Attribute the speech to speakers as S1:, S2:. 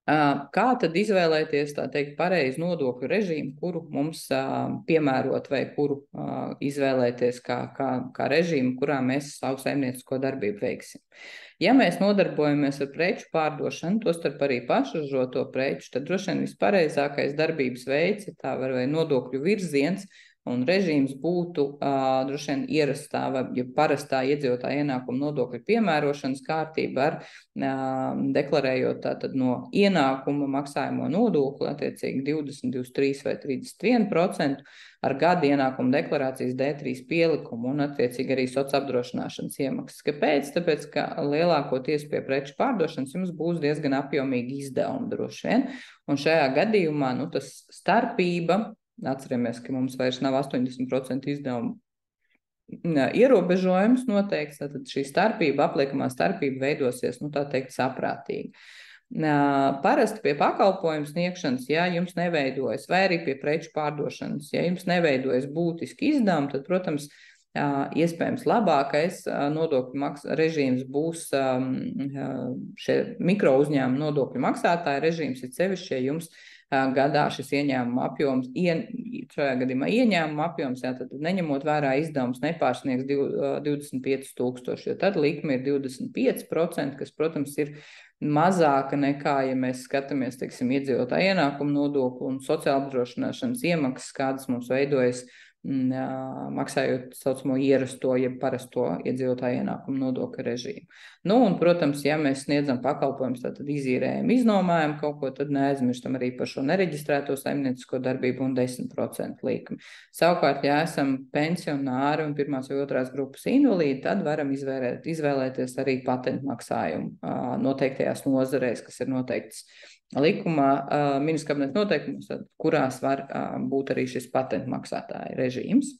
S1: Kā tad izvēlēties, tā teikt, pareizu nodokļu režīmu, kuru mums piemērot vai kuru izvēlēties kā režīmu, kurā mēs savu saimniecisko darbību veiksim? Ja mēs nodarbojamies ar preču pārdošanu, tostarp arī pašražoto preču, tad droši vien vispareizākais darbības veids, ja tā var vai nodokļu virziens, un režīms būtu droši vien ierastā vai parastā iedzīvotāja ienākuma nodokļa piemērošanas kārtība ar deklarējot tātad no ienākuma maksājamo nodokli, attiecīgi 20, 23 vai 31%, ar gada ienākuma deklarācijas D3 pielikumu un attiecīgi arī sociālās apdrošināšanas iemaksas. Kāpēc? Tāpēc, ka lielākoties pie preču pārdošanas jums būs diezgan apjomīgi izdevumi droši vien, un šajā gadījumā tas starpība, atceramies, ka mums vairs nav 80% izdevumu ierobežojums noteikts, tad šī starpība, apliekamā starpība veidosies, tā teikt, saprātīgi. Parasti pie pakalpojumu sniegšanas, ja jums neveidojas, vai arī pie preču pārdošanas, ja jums neveidojas būtiski izdevumi, tad, protams, iespējams labākais nodokļu režīms būs šie mikro uzņēmuma nodokļu maksātāja režīms, ir sevišķi, ja jums gadā šis ieņēmuma apjoms, šajā gadījumā ieņēmuma apjoms, tad neņemot vērā izdevums nepārsniegs 25,000, jo tad likme ir 25%, kas, protams, ir mazāka nekā, ja mēs skatāmies, teiksim, iedzīvotāju ienākumu nodokli un sociāla apdrošināšanas iemaksas, kādas mums veidojas maksājot saucamo ierasto, jeb parasto iedzīvotāju ienākumu nodokļu režīmu. Un, protams, ja mēs sniedzam pakalpojumus, tad izīrējam, iznomājam kaut ko, tad neaizmirstam arī par šo nereģistrēto saimniecisko darbību un 10% likmi. Savukārt, ja esam pensionāri un pirmās vai otrās grupas invalīdi, tad varam izvēlēties arī patentu maksājumu noteiktajās nozarēs, kas ir noteikts likumā, ministra kabineta noteikumos, kurās var būt arī šis patentu maksātāja režīms.